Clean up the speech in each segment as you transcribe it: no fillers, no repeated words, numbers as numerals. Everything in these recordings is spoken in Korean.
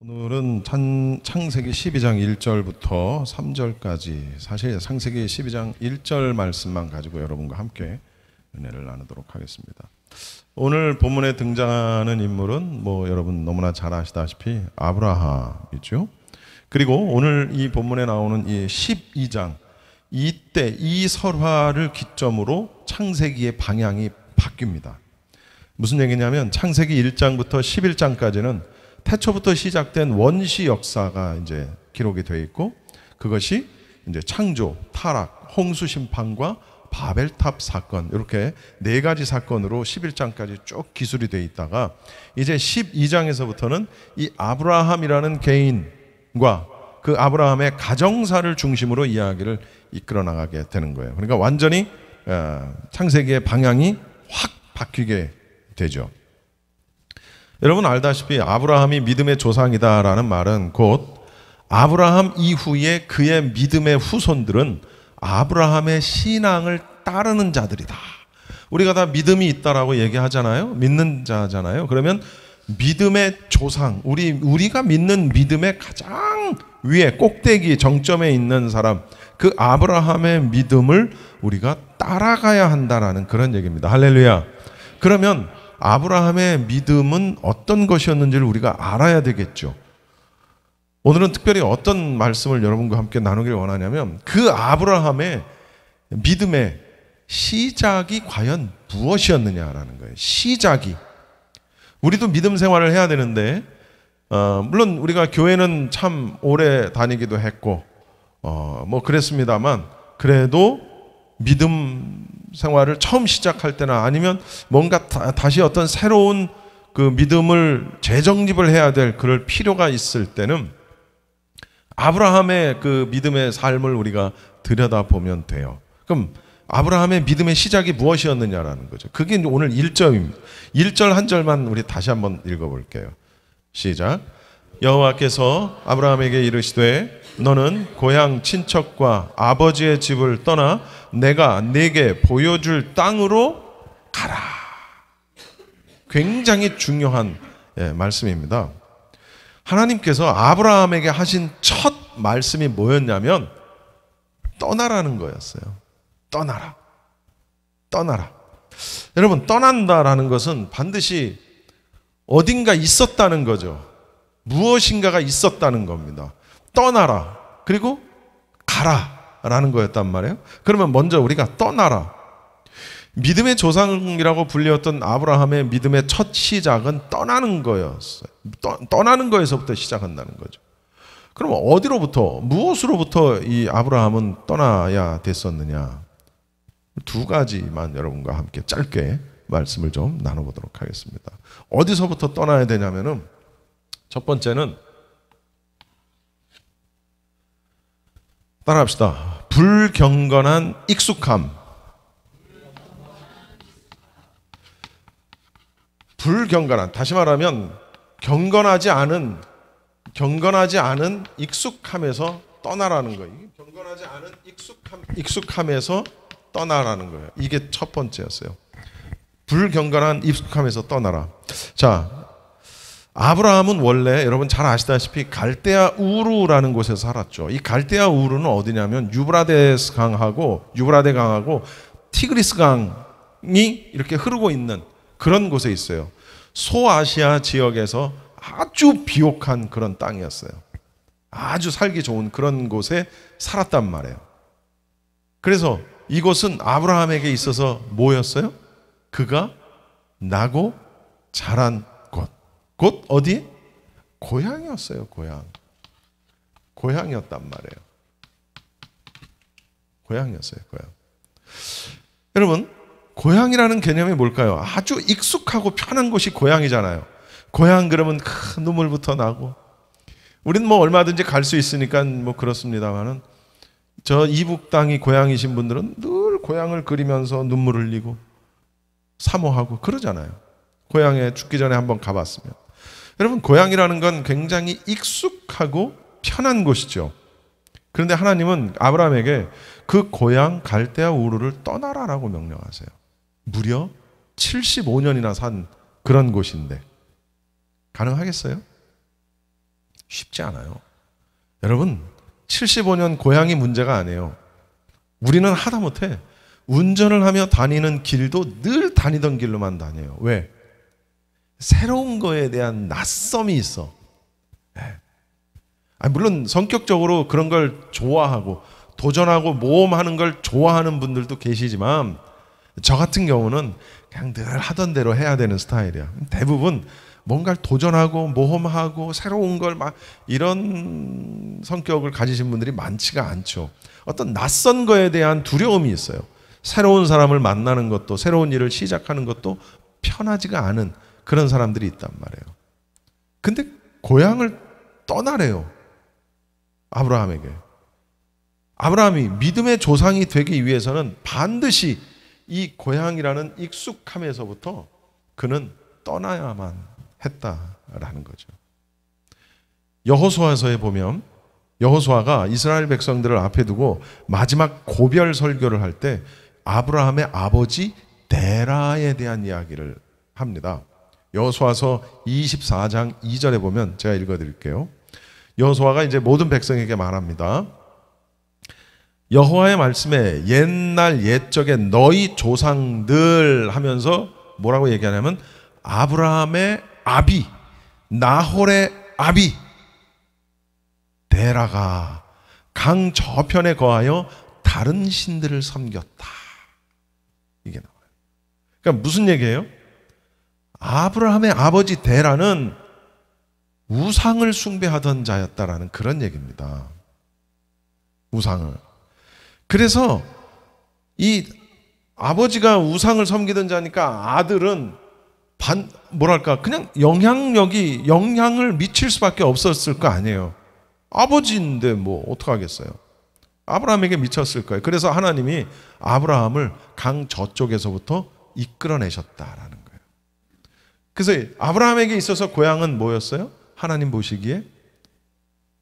오늘은 창세기 12장 1절부터 3절까지 사실 창세기 12장 1절 말씀만 가지고 여러분과 함께 은혜를 나누도록 하겠습니다. 오늘 본문에 등장하는 인물은 여러분 너무나 잘 아시다시피 아브라함이죠. 그리고 오늘 이 본문에 나오는 이 12장 이때 이 설화를 기점으로 창세기의 방향이 바뀝니다. 무슨 얘기냐면 창세기 1장부터 11장까지는 태초부터 시작된 원시 역사가 이제 기록이 되어 있고 그것이 이제 창조, 타락, 홍수 심판과 바벨탑 사건 이렇게 네 가지 사건으로 11장까지 쭉 기술이 되어 있다가 이제 12장에서부터는 이 아브라함이라는 개인과 그 아브라함의 가정사를 중심으로 이야기를 이끌어 나가게 되는 거예요. 그러니까 완전히 창세기의 방향이 확 바뀌게 되죠. 여러분 알다시피 아브라함이 믿음의 조상이다라는 말은 곧 아브라함 이후에 그의 믿음의 후손들은 아브라함의 신앙을 따르는 자들이다. 우리가 다 믿음이 있다라고 얘기하잖아요. 믿는 자잖아요. 그러면 믿음의 조상, 우리가 믿는 믿음의 가장 위에 꼭대기 정점에 있는 사람, 그 아브라함의 믿음을 우리가 따라가야 한다라는 그런 얘기입니다. 할렐루야. 그러면 아브라함의 믿음은 어떤 것이었는지를 우리가 알아야 되겠죠. 오늘은 특별히 어떤 말씀을 여러분과 함께 나누길 원하냐면 그 아브라함의 믿음의 시작이 과연 무엇이었느냐라는 거예요. 시작이. 우리도 믿음 생활을 해야 되는데 물론 우리가 교회는 참 오래 다니기도 했고 그랬습니다만 그래도 믿음 생활을 처음 시작할 때나 아니면 뭔가 다시 어떤 새로운 그 믿음을 재정립을 해야 될 그럴 필요가 있을 때는 아브라함의 그 믿음의 삶을 우리가 들여다보면 돼요. 그럼 아브라함의 믿음의 시작이 무엇이었느냐라는 거죠. 그게 오늘 1절입니다. 1절 한 절만 우리 다시 한번 읽어볼게요. 시작. 여호와께서 아브라함에게 이르시되 너는 고향 친척과 아버지의 집을 떠나 내가 네게 보여줄 땅으로 가라. 굉장히 중요한 말씀입니다. 하나님께서 아브라함에게 하신 첫 말씀이 뭐였냐면 떠나라는 거였어요. 떠나라. 떠나라. 여러분 떠난다라는 것은 반드시 어딘가 있었다는 거죠. 무엇인가가 있었다는 겁니다. 떠나라. 그리고 가라. 라는 거였단 말이에요. 그러면 먼저 우리가 떠나라. 믿음의 조상이라고 불렸던 아브라함의 믿음의 첫 시작은 떠나는 거였어요. 떠나는 거에서부터 시작한다는 거죠. 그럼 어디로부터, 무엇으로부터 이 아브라함은 떠나야 됐었느냐? 두 가지만 여러분과 함께 짧게 말씀을 좀 나눠보도록 하겠습니다. 어디서부터 떠나야 되냐면은 첫 번째는 따라합시다. 불경건한 익숙함. 불경건한, 다시 말하면 경건하지 않은 익숙함에서 떠나라는 거예요. 경건하지 않은 익숙함에서 떠나라는 거예요. 이게 첫 번째였어요. 불경건한 익숙함에서 떠나라. 자, 아브라함은 원래 여러분 잘 아시다시피 갈대아 우르라는 곳에서 살았죠. 이 갈대아 우르는 어디냐면 유브라데 강하고 티그리스 강이 이렇게 흐르고 있는 그런 곳에 있어요. 소아시아 지역에서 아주 비옥한 그런 땅이었어요. 아주 살기 좋은 그런 곳에 살았단 말이에요. 그래서 이곳은 아브라함에게 있어서 뭐였어요? 그가 나고 자란 곧 어디? 고향이었어요. 고향이었단 말이에요. 고향이었어요. 고향. 여러분 고향이라는 개념이 뭘까요? 아주 익숙하고 편한 곳이 고향이잖아요. 고향 그러면 큰 눈물부터 나고 우리는 얼마든지 갈 수 있으니까 그렇습니다만은 저 이북 땅이 고향이신 분들은 늘 고향을 그리면서 눈물 흘리고 사모하고 그러잖아요. 고향에 죽기 전에 한번 가봤으면. 여러분 고향이라는 건 굉장히 익숙하고 편한 곳이죠. 그런데 하나님은 아브라함에게 그 고향 갈대아 우르를 떠나라라고 명령하세요. 무려 75년이나 산 그런 곳인데 가능하겠어요? 쉽지 않아요. 여러분, 75년 고향이 문제가 아니에요. 우리는 하다못해 운전을 하며 다니는 길도 늘 다니던 길로만 다녀요. 왜? 새로운 거에 대한 낯섦이 있어. 물론 성격적으로 그런 걸 좋아하고 도전하고 모험하는 걸 좋아하는 분들도 계시지만 저 같은 경우는 그냥 늘 하던 대로 해야 되는 스타일이야. 대부분 뭔가를 도전하고 모험하고 새로운 걸 막 이런 성격을 가지신 분들이 많지가 않죠. 어떤 낯선 거에 대한 두려움이 있어요. 새로운 사람을 만나는 것도 새로운 일을 시작하는 것도 편하지가 않은 그런 사람들이 있단 말이에요. 근데 고향을 떠나래요. 아브라함에게. 아브라함이 믿음의 조상이 되기 위해서는 반드시 이 고향이라는 익숙함에서부터 그는 떠나야만 했다라는 거죠. 여호수아서에 보면 여호수아가 이스라엘 백성들을 앞에 두고 마지막 고별 설교를 할 때 아브라함의 아버지 데라에 대한 이야기를 합니다. 여호수아서 24장 2절에 보면 제가 읽어드릴게요. 여호수아가 이제 모든 백성에게 말합니다. 여호와의 말씀에 옛날 옛적에 너희 조상들 하면서 뭐라고 얘기하냐면 아브라함의 아비 나홀의 아비 데라가 강 저편에 거하여 다른 신들을 섬겼다. 이게 나와요. 그러니까 무슨 얘기예요? 아브라함의 아버지 데라는 우상을 숭배하던 자였다라는 그런 얘기입니다. 우상을. 그래서 이 아버지가 우상을 섬기던 자니까 아들은 그냥 영향을 미칠 수밖에 없었을 거 아니에요. 아버지인데 뭐 어떡하겠어요. 아브라함에게 미쳤을 거예요. 그래서 하나님이 아브라함을 강 저쪽에서부터 이끌어내셨다라는 거예요. 그래서 아브라함에게 있어서 고향은 뭐였어요? 하나님 보시기에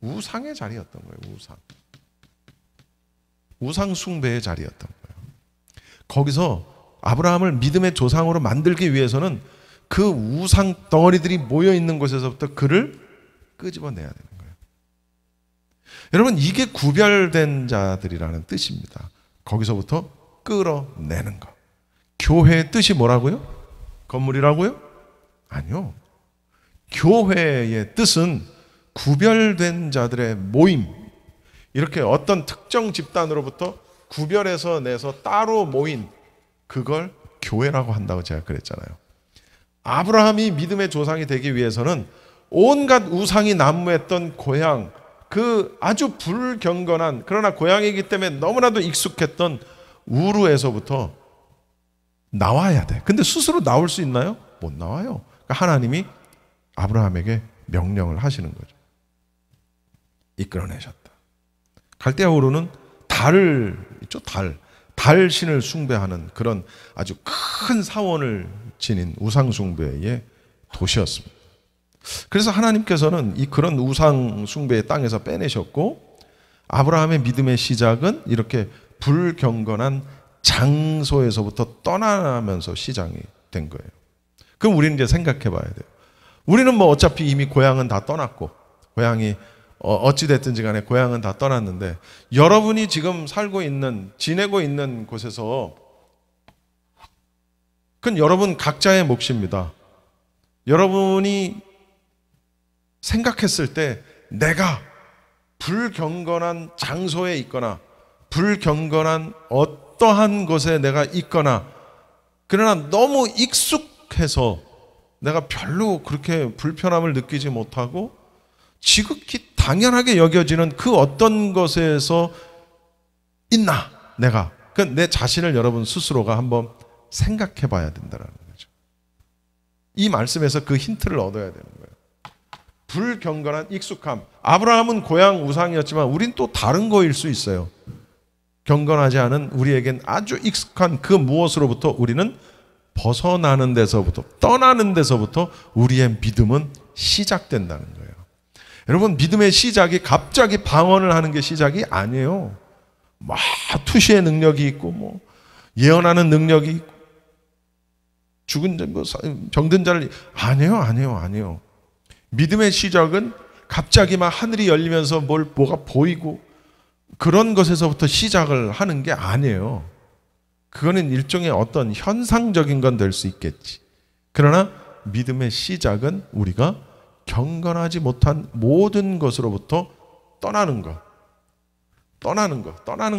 우상의 자리였던 거예요. 우상 숭배의 자리였던 거예요. 거기서 아브라함을 믿음의 조상으로 만들기 위해서는 그 우상 덩어리들이 모여 있는 곳에서부터 그를 끄집어내야 되는 거예요. 여러분, 이게 구별된 자들이라는 뜻입니다. 거기서부터 끌어내는 것. 교회의 뜻이 뭐라고요? 건물이라고요? 아니요. 교회의 뜻은 구별된 자들의 모임. 이렇게 어떤 특정 집단으로부터 구별해서 내서 따로 모인 그걸 교회라고 한다고 제가 그랬잖아요. 아브라함이 믿음의 조상이 되기 위해서는 온갖 우상이 난무했던 고향, 그 아주 불경건한 그러나 고향이기 때문에 너무나도 익숙했던 우르에서부터 나와야 돼. 근데 스스로 나올 수 있나요? 못 나와요. 그러니까 하나님이 아브라함에게 명령을 하시는 거죠. 이끌어내셨다. 갈대아 우르는 달을 있죠. 달 신을 숭배하는 그런 아주 큰 사원을 지닌 우상 숭배의 도시였습니다. 그래서 하나님께서는 이 그런 우상 숭배의 땅에서 빼내셨고 아브라함의 믿음의 시작은 이렇게 불경건한 장소에서부터 떠나면서 시작이 된 거예요. 그럼 우리는 이제 생각해 봐야 돼요. 우리는 뭐 어차피 이미 고향은 다 떠났고 고향이 어찌됐든지 간에 고향은 다 떠났는데 여러분이 지금 지내고 있는 곳에서 그건 여러분 각자의 몫입니다. 여러분이 생각했을 때 내가 불경건한 장소에 있거나 불경건한 어떠한 곳에 내가 있거나 그러나 너무 익숙해서 내가 별로 그렇게 불편함을 느끼지 못하고 지극히 당연하게 여겨지는 그 어떤 것에서 있나 내가 내 자신을 여러분 스스로가 한번 생각해 봐야 된다는 거죠. 이 말씀에서 그 힌트를 얻어야 되는 거예요. 불경건한 익숙함. 아브라함은 고향 우상이었지만 우린 또 다른 거일 수 있어요. 경건하지 않은 우리에겐 아주 익숙한 그 무엇으로부터 우리는 벗어나는 데서부터 떠나는 데서부터 우리의 믿음은 시작된다는 거예요. 여러분, 믿음의 시작이 갑자기 방언을 하는 게 시작이 아니에요. 막 투시의 능력이 있고 뭐 예언하는 능력이 있고 죽은 병든 자를 아니에요. 믿음의 시작은 갑자기 막 하늘이 열리면서 뭐가 보이고 그런 것에서부터 시작을 하는 게 아니에요. 그거는 일종의 어떤 현상적인 건 될 수 있겠지. 그러나 믿음의 시작은 우리가 경건하지 못한 모든 것으로부터 떠나는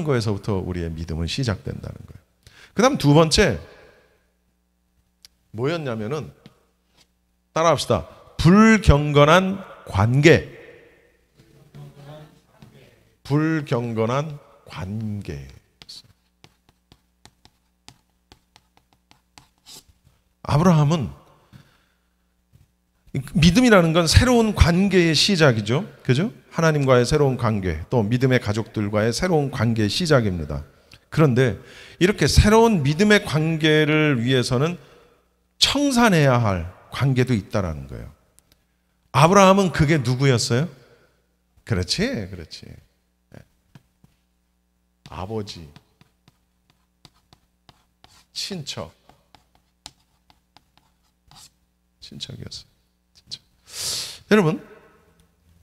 거에서부터 우리의 믿음은 시작된다는 거예요. 그 다음 두 번째 뭐였냐면은 따라합시다. 불경건한 관계. 불경건한 관계. 아브라함은 믿음이라는 건 새로운 관계의 시작이죠. 그죠? 하나님과의 새로운 관계, 또 믿음의 가족들과의 새로운 관계의 시작입니다. 그런데 이렇게 새로운 믿음의 관계를 위해서는 청산해야 할 관계도 있다라는 거예요. 아브라함은 그게 누구였어요? 그렇지. 아버지, 친척이었어요. 여러분,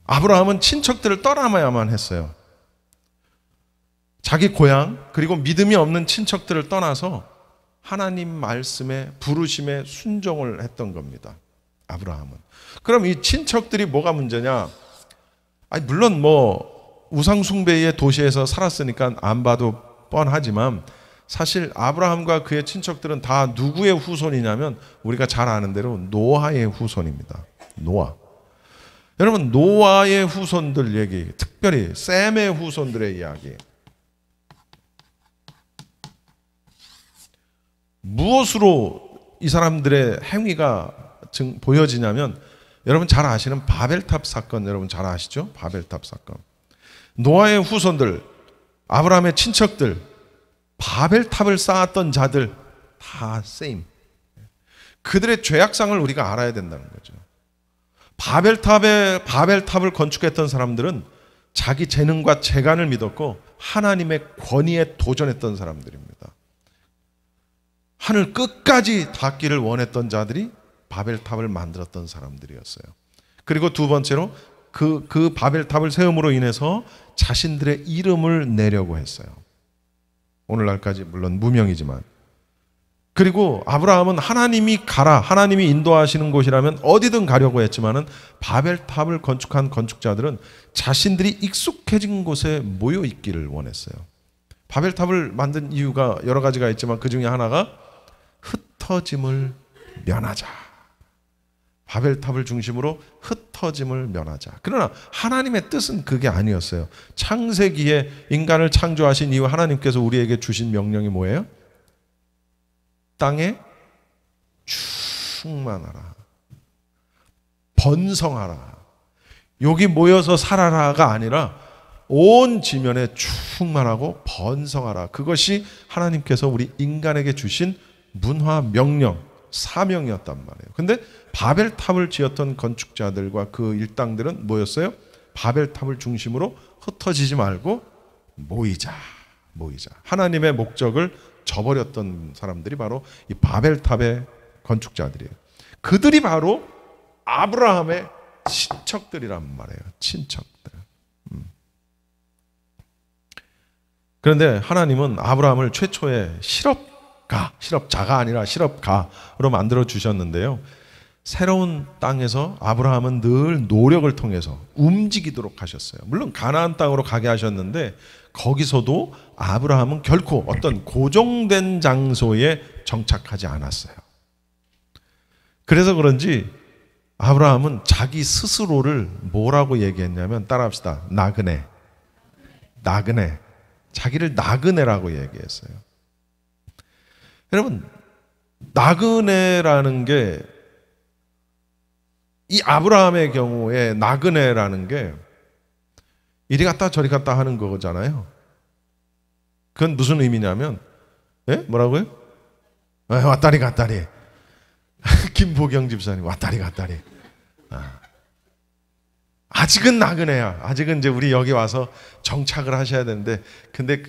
아브라함은 친척들을 떠나야만 했어요. 자기 고향 그리고 믿음이 없는 친척들을 떠나서 하나님 말씀에 부르심에 순종을 했던 겁니다. 아브라함은. 그럼 이 친척들이 뭐가 문제냐? 아니 물론 뭐 우상 숭배의 도시에서 살았으니까 안 봐도 뻔하지만 사실 아브라함과 그의 친척들은 다 누구의 후손이냐면 우리가 잘 아는 대로 노아의 후손입니다. 노아. 여러분 노아의 후손들 얘기, 특별히 셈의 후손들의 이야기. 무엇으로 이 사람들의 행위가 보여지냐면 여러분 잘 아시는 바벨탑 사건, 여러분 잘 아시죠? 바벨탑 사건. 노아의 후손들, 아브라함의 친척들, 바벨탑을 쌓았던 자들 다 세임. 그들의 죄악상을 우리가 알아야 된다는 거죠. 바벨탑을 건축했던 사람들은 자기 재능과 재간을 믿었고 하나님의 권위에 도전했던 사람들입니다. 하늘 끝까지 닿기를 원했던 자들이 바벨탑을 만들었던 사람들이었어요. 그리고 두 번째로 그 바벨탑을 세움으로 인해서 자신들의 이름을 내려고 했어요. 오늘날까지 물론 무명이지만. 그리고 아브라함은 하나님이 가라, 하나님이 인도하시는 곳이라면 어디든 가려고 했지만은 바벨탑을 건축한 건축자들은 자신들이 익숙해진 곳에 모여 있기를 원했어요. 바벨탑을 만든 이유가 여러 가지가 있지만 그 중에 하나가 흩어짐을 면하자. 바벨탑을 중심으로 흩어짐을 면하자. 그러나 하나님의 뜻은 그게 아니었어요. 창세기에 인간을 창조하신 이후 하나님께서 우리에게 주신 명령이 뭐예요? 땅에 충만하라, 번성하라, 여기 모여서 살아라가 아니라 온 지면에 충만하고 번성하라. 그것이 하나님께서 우리 인간에게 주신 문화 명령, 사명이었단 말이에요. 근데 바벨탑을 지었던 건축자들과 그 일당들은 뭐였어요? 바벨탑을 중심으로 흩어지지 말고 모이자. 하나님의 목적을 저버렸던 사람들이 바로 이 바벨탑의 건축자들이에요. 그들이 바로 아브라함의 친척들이란 말이에요. 친척들. 그런데 하나님은 아브라함을 최초의 실업자가 아니라 실업가로 만들어 주셨는데요. 새로운 땅에서 아브라함은 늘 노력을 통해서 움직이도록 하셨어요. 물론 가나안 땅으로 가게 하셨는데 거기서도 아브라함은 결코 어떤 고정된 장소에 정착하지 않았어요. 그래서 그런지 아브라함은 자기 스스로를 뭐라고 얘기했냐면 따라합시다. 나그네. 자기를 나그네라고 얘기했어요. 여러분, 나그네라는 게 이 아브라함의 경우에 나그네라는 게 이리 갔다 저리 갔다 하는 거잖아요. 그건 무슨 의미냐면, 예? 뭐라고요? 왔다리 갔다리. 김보경 집사님, 왔다리 갔다리. 아직은 나그네야. 아직은 이제 우리 여기 와서 정착을 하셔야 되는데, 근데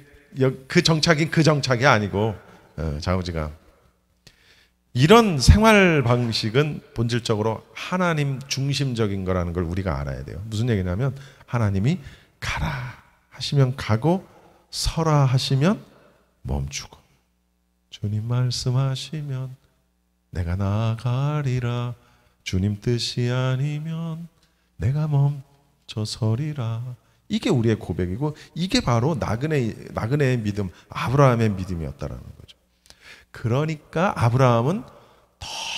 그 정착이 아니고, 자우지가. 이런 생활 방식은 본질적으로 하나님 중심적인 거라는 걸 우리가 알아야 돼요. 무슨 얘기냐면 하나님이 가라 하시면 가고 서라 하시면 멈추고 주님 말씀하시면 내가 나아가리라 주님 뜻이 아니면 내가 멈춰서리라. 이게 우리의 고백이고 이게 바로 나그네의 믿음, 아브라함의 믿음이었다라는 거죠. 그러니까 아브라함은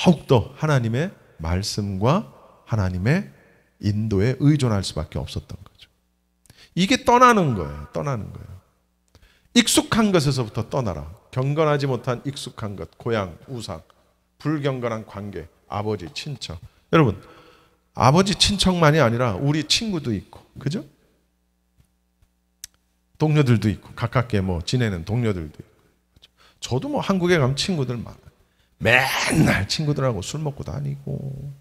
더욱더 하나님의 말씀과 하나님의 인도에 의존할 수밖에 없었던 거죠. 이게 떠나는 거예요. 떠나는 거예요. 익숙한 것에서부터 떠나라. 경건하지 못한 익숙한 것, 고향, 우상, 불경건한 관계, 아버지, 친척. 여러분, 아버지 친척만이 아니라 우리 친구도 있고, 그죠? 동료들도 있고, 가깝게 뭐 지내는 동료들도 있고. 저도 뭐 한국에 가면 친구들 많아요. 맨날 친구들하고 술 먹고 다니고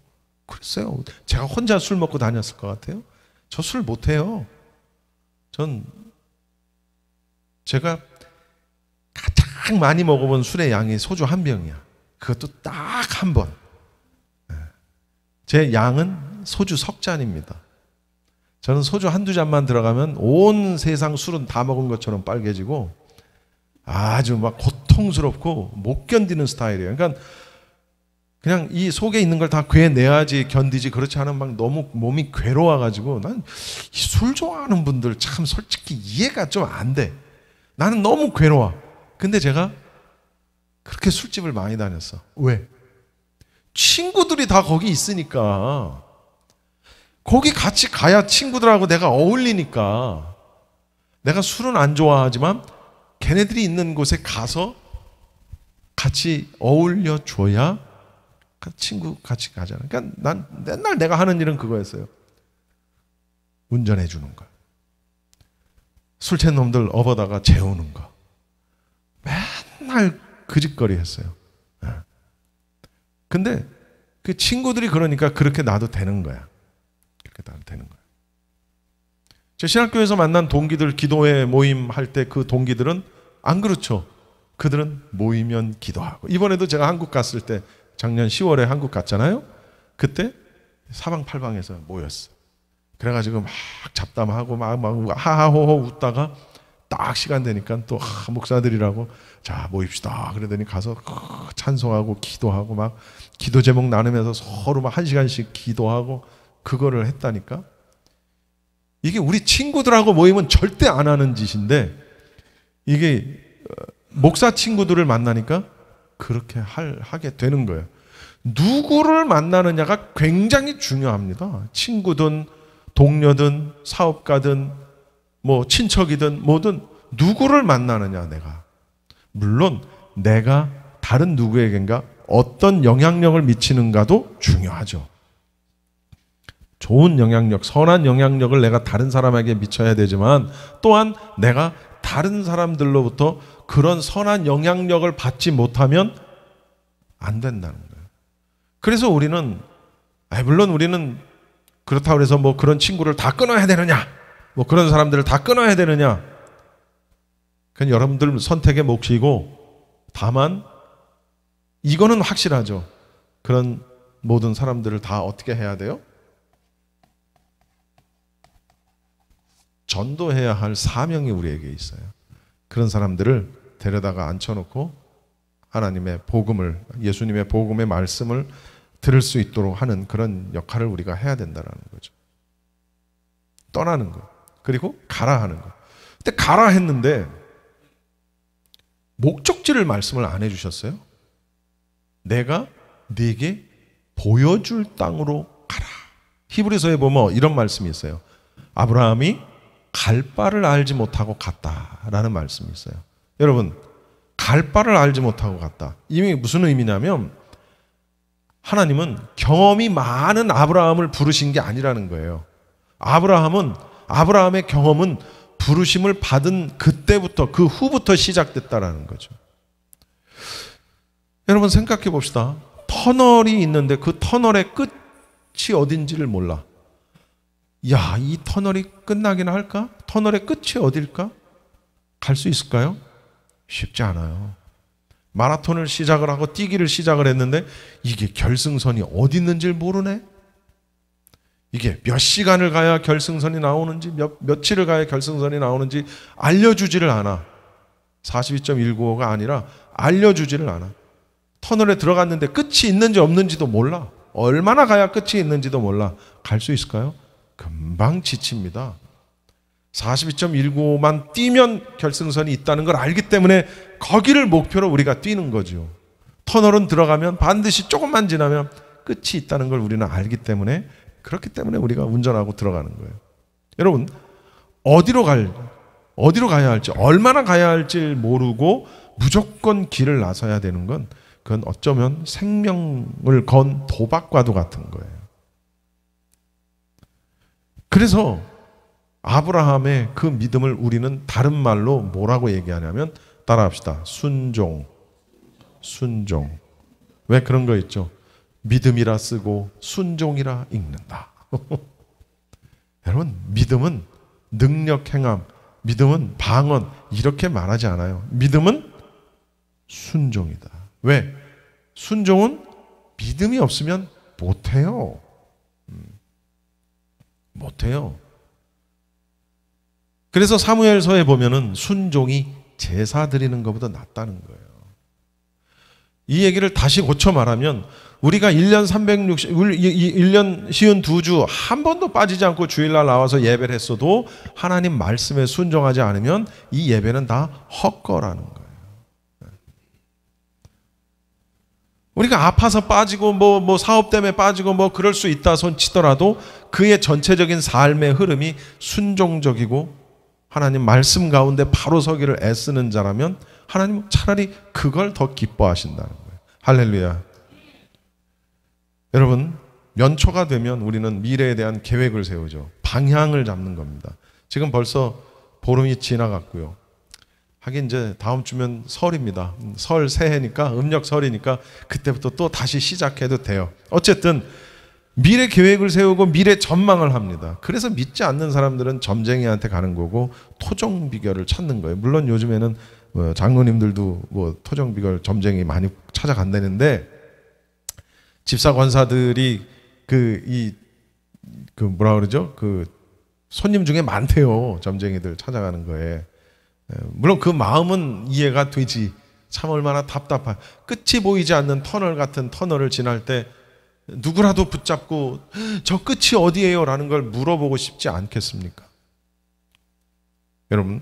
그랬어요. 제가 혼자 술 먹고 다녔을 것 같아요? 저 술 못해요. 제가 가장 많이 먹어본 술의 양이 소주 한 병이야. 그것도 딱 한 번. 제 양은 소주 석 잔입니다. 저는 소주 한두 잔만 들어가면 온 세상 술은 다 먹은 것처럼 빨개지고 아주 막 고통스럽고 못 견디는 스타일이에요. 그러니까 그냥 이 속에 있는 걸 다 괴내야지 견디지 그렇지 않으면 막 너무 몸이 괴로워가지고 난 이 술 좋아하는 분들 참 솔직히 이해가 좀 안 돼. 나는 너무 괴로워. 근데 제가 그렇게 술집을 많이 다녔어. 왜? 친구들이 다 거기 있으니까. 거기 같이 가야 친구들하고 내가 어울리니까. 내가 술은 안 좋아하지만 걔네들이 있는 곳에 가서 같이 어울려 줘야 친구 같이 가잖아. 그러니까 난 맨날 내가 하는 일은 그거였어요. 운전해 주는 거. 술 취한 놈들 업어다가 재우는 거. 맨날 그 짓거리 했어요. 근데 그 친구들이 그러니까 그렇게 나도 되는 거야. 그렇게 나도 되는 거야. 제 신학교에서 만난 동기들 기도회 모임 할 때 그 동기들은 안 그렇죠. 그들은 모이면 기도하고. 이번에도 제가 한국 갔을 때 작년 10월에 한국 갔잖아요. 그때 사방팔방에서 모였어. 그래가지고 막 잡담하고 막 하하호호 웃다가 딱 시간 되니까 또 목사들이라고 자 모입시다. 그러더니 가서 찬송하고 기도하고 막 기도 제목 나누면서 서로 막 1시간씩 기도하고 그거를 했다니까. 이게 우리 친구들하고 모이면 절대 안 하는 짓인데 이게 목사 친구들을 만나니까 그렇게 하게 되는 거예요. 누구를 만나느냐가 굉장히 중요합니다. 친구든 동료든 사업가든 뭐 친척이든 뭐든 누구를 만나느냐 내가. 물론 내가 다른 누구에겐가 어떤 영향력을 미치는가도 중요하죠. 좋은 영향력, 선한 영향력을 내가 다른 사람에게 미쳐야 되지만 또한 내가 다른 사람들로부터 그런 선한 영향력을 받지 못하면 안 된다는 거예요. 그래서 우리는 물론 우리는 그렇다고 해서 뭐 그런 친구를 다 끊어야 되느냐, 뭐 그런 사람들을 다 끊어야 되느냐, 그건 여러분들 선택의 몫이고, 다만 이거는 확실하죠. 그런 모든 사람들을 다 어떻게 해야 돼요? 전도해야 할 사명이 우리에게 있어요. 그런 사람들을 데려다가 앉혀놓고 하나님의 복음을, 예수님의 복음의 말씀을 들을 수 있도록 하는 그런 역할을 우리가 해야 된다는 거죠. 떠나는 거, 그리고 가라 하는 거. 근데 가라 했는데 목적지를 말씀을 안 해주셨어요. 내가 네게 보여줄 땅으로 가라. 히브리서에 보면 이런 말씀이 있어요. 아브라함이 갈 바를 알지 못하고 갔다라는 말씀이 있어요. 여러분, 갈 바를 알지 못하고 갔다. 이게 무슨 의미냐면 하나님은 경험이 많은 아브라함을 부르신 게 아니라는 거예요. 아브라함의 경험은 부르심을 받은 그때부터, 그 후부터 시작됐다라는 거죠. 여러분 생각해 봅시다. 터널이 있는데 그 터널의 끝이 어딘지를 몰라. 야, 이 터널이 끝나긴 할까? 터널의 끝이 어딜까? 갈 수 있을까요? 쉽지 않아요. 마라톤을 시작을 하고 뛰기를 시작을 했는데 이게 결승선이 어디 있는지를 모르네. 이게 몇 시간을 가야 결승선이 나오는지 며칠을 가야 결승선이 나오는지 알려주지를 않아. 42.195가 아니라 알려주지를 않아. 터널에 들어갔는데 끝이 있는지 없는지도 몰라. 얼마나 가야 끝이 있는지도 몰라. 갈 수 있을까요? 금방 지칩니다. 42.195만 뛰면 결승선이 있다는 걸 알기 때문에 거기를 목표로 우리가 뛰는 거죠. 터널은 들어가면 반드시 조금만 지나면 끝이 있다는 걸 우리는 알기 때문에, 그렇기 때문에 우리가 운전하고 들어가는 거예요. 여러분, 어디로 가야 할지, 얼마나 가야 할지 모르고 무조건 길을 나서야 되는 건, 그건 어쩌면 생명을 건 도박과도 같은 거예요. 그래서 아브라함의 그 믿음을 우리는 다른 말로 뭐라고 얘기하냐면, 따라합시다. 순종. 왜 그런 거 있죠? 믿음이라 쓰고 순종이라 읽는다. 여러분, 믿음은 능력 행함, 믿음은 방언, 이렇게 말하지 않아요. 믿음은 순종이다. 왜? 순종은 믿음이 없으면 못해요. 못해요. 그래서 사무엘서에 보면은 순종이 제사 드리는 것보다 낫다는 거예요. 이 얘기를 다시 고쳐 말하면, 우리가 1년 52주 한 번도 빠지지 않고 주일날 나와서 예배를 했어도 하나님 말씀에 순종하지 않으면 이 예배는 다 헛거라는 거예요. 우리가 아파서 빠지고 뭐 사업 때문에 빠지고 뭐 그럴 수 있다 손 치더라도 그의 전체적인 삶의 흐름이 순종적이고 하나님 말씀 가운데 바로 서기를 애쓰는 자라면 하나님은 차라리 그걸 더 기뻐하신다는 거예요. 할렐루야. 여러분, 연초가 되면 우리는 미래에 대한 계획을 세우죠. 방향을 잡는 겁니다. 지금 벌써 보름이 지나갔고요. 하긴 이제 다음 주면 설입니다. 설 새해니까, 음력 설이니까 그때부터 또 다시 시작해도 돼요. 어쨌든 미래 계획을 세우고 미래 전망을 합니다. 그래서 믿지 않는 사람들은 점쟁이한테 가는 거고 토종 비결을 찾는 거예요. 물론 요즘에는 장로님들도 뭐 토종 비결 점쟁이 많이 찾아간다는데, 집사 권사들이 뭐라 그러죠? 그 손님 중에 많대요. 점쟁이들 찾아가는 거에. 물론 그 마음은 이해가 되지. 참 얼마나 답답한, 끝이 보이지 않는 터널 같은 터널을 지날 때 누구라도 붙잡고 저 끝이 어디예요? 라는 걸 물어보고 싶지 않겠습니까? 여러분,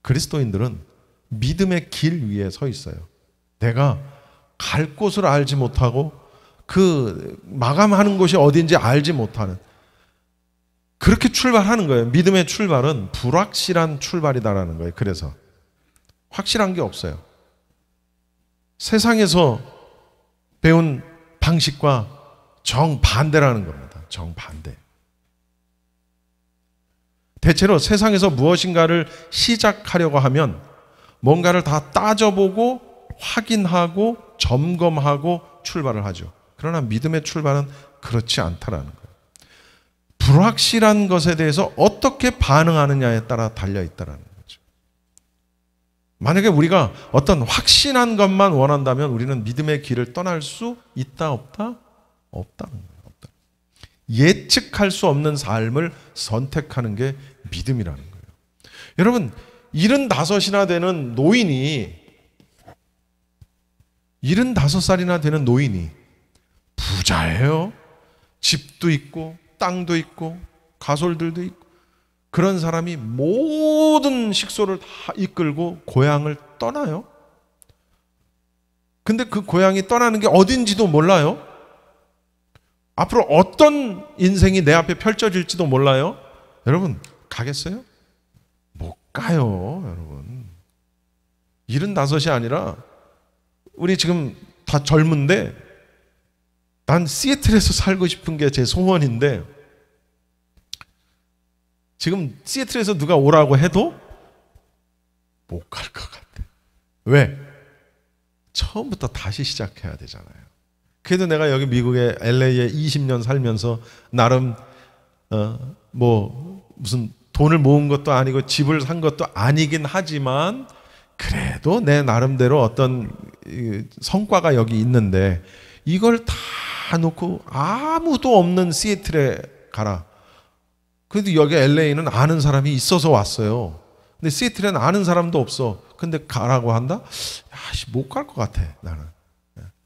그리스도인들은 믿음의 길 위에 서 있어요. 내가 갈 곳을 알지 못하고 그 마감하는 곳이 어딘지 알지 못하는, 그렇게 출발하는 거예요. 믿음의 출발은 불확실한 출발이다라는 거예요. 그래서 확실한 게 없어요. 세상에서 배운 방식과 정반대라는 겁니다. 정반대. 대체로 세상에서 무엇인가를 시작하려고 하면 뭔가를 다 따져보고 확인하고 점검하고 출발을 하죠. 그러나 믿음의 출발은 그렇지 않다라는 거예요. 불확실한 것에 대해서 어떻게 반응하느냐에 따라 달려있다라는 거죠. 만약에 우리가 어떤 확신한 것만 원한다면 우리는 믿음의 길을 떠날 수 있다 없다? 없다는 거예요. 없다. 예측할 수 없는 삶을 선택하는 게 믿음이라는 거예요. 여러분, 75이나 되는 노인이, 75살이나 되는 노인이 부자예요. 집도 있고 땅도 있고 가솔들도 있고, 그런 사람이 모든 식소를 다 이끌고 고향을 떠나요. 근데 그 고향이 떠나는 게 어딘지도 몰라요. 앞으로 어떤 인생이 내 앞에 펼쳐질지도 몰라요. 여러분, 가겠어요? 못 가요, 여러분. 75이 아니라 우리 지금 다 젊은데, 난 시애틀에서 살고 싶은 게 제 소원인데, 지금 시애틀에서 누가 오라고 해도 못 갈 것 같아. 왜? 처음부터 다시 시작해야 되잖아요. 그래도 내가 여기 미국의 LA에 20년 살면서 나름 무슨 돈을 모은 것도 아니고 집을 산 것도 아니긴 하지만 그래도 내 나름대로 어떤 성과가 여기 있는데 이걸 다 놓고 아무도 없는 시애틀에 가라. 그래도 여기 LA는 아는 사람이 있어서 왔어요. 근데 시애틀에는 아는 사람도 없어. 근데 가라고 한다? 못 갈 것 같아, 나는.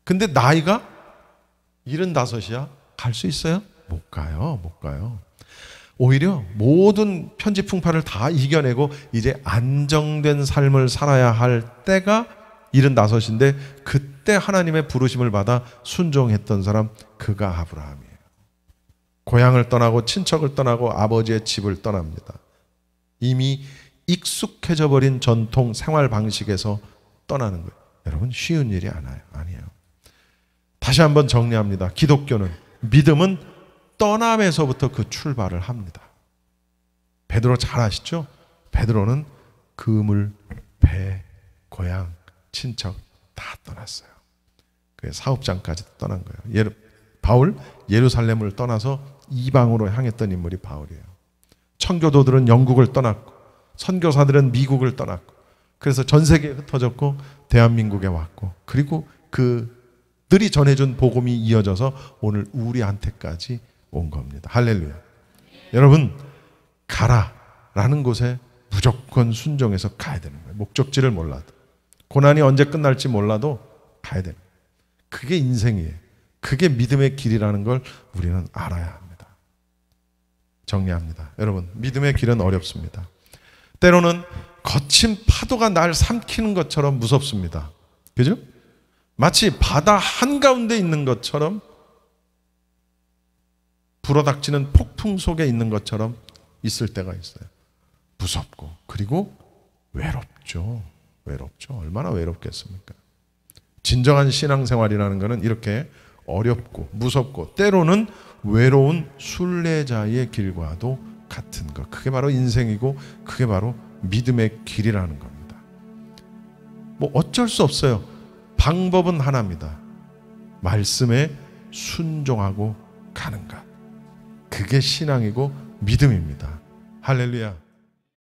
근데 나이가 75이야? 갈 수 있어요? 못 가요, 못 가요. 오히려 모든 편지 풍파를 다 이겨내고 이제 안정된 삶을 살아야 할 때가 75인데 그때 하나님의 부르심을 받아 순종했던 사람, 그가 아브라함이에요. 고향을 떠나고 친척을 떠나고 아버지의 집을 떠납니다. 이미 익숙해져 버린 전통 생활 방식에서 떠나는 거예요. 여러분, 쉬운 일이 아니에요. 다시 한번 정리합니다. 기독교는, 믿음은 떠남에서부터 그 출발을 합니다. 베드로 잘 아시죠? 베드로는 그물, 배, 고향, 친척 다 떠났어요. 그 사업장까지 떠난 거예요. 바울, 예루살렘을 떠나서 이방으로 향했던 인물이 바울이에요. 청교도들은 영국을 떠났고 선교사들은 미국을 떠났고 그래서 전 세계에 흩어졌고 대한민국에 왔고 그리고 그들이 전해준 복음이 이어져서 오늘 우리한테까지 온 겁니다. 할렐루야. 여러분, 가라라는 곳에 무조건 순종해서 가야 되는 거예요. 목적지를 몰라도, 고난이 언제 끝날지 몰라도 가야 되는 거예요. 그게 인생이에요. 그게 믿음의 길이라는 걸 우리는 알아야 합니다. 정리합니다. 여러분, 믿음의 길은 어렵습니다. 때로는 거친 파도가 날 삼키는 것처럼 무섭습니다. 그죠? 마치 바다 한가운데 있는 것처럼, 불어닥치는 폭풍 속에 있는 것처럼 있을 때가 있어요. 무섭고, 그리고 외롭죠. 얼마나 외롭겠습니까? 진정한 신앙생활이라는 것은 이렇게 어렵고 무섭고 때로는 외로운 순례자의 길과도 같은 것. 그게 바로 인생이고 그게 바로 믿음의 길이라는 겁니다. 뭐 어쩔 수 없어요. 방법은 하나입니다. 말씀에 순종하고 가는 것. 그게 신앙이고 믿음입니다. 할렐루야.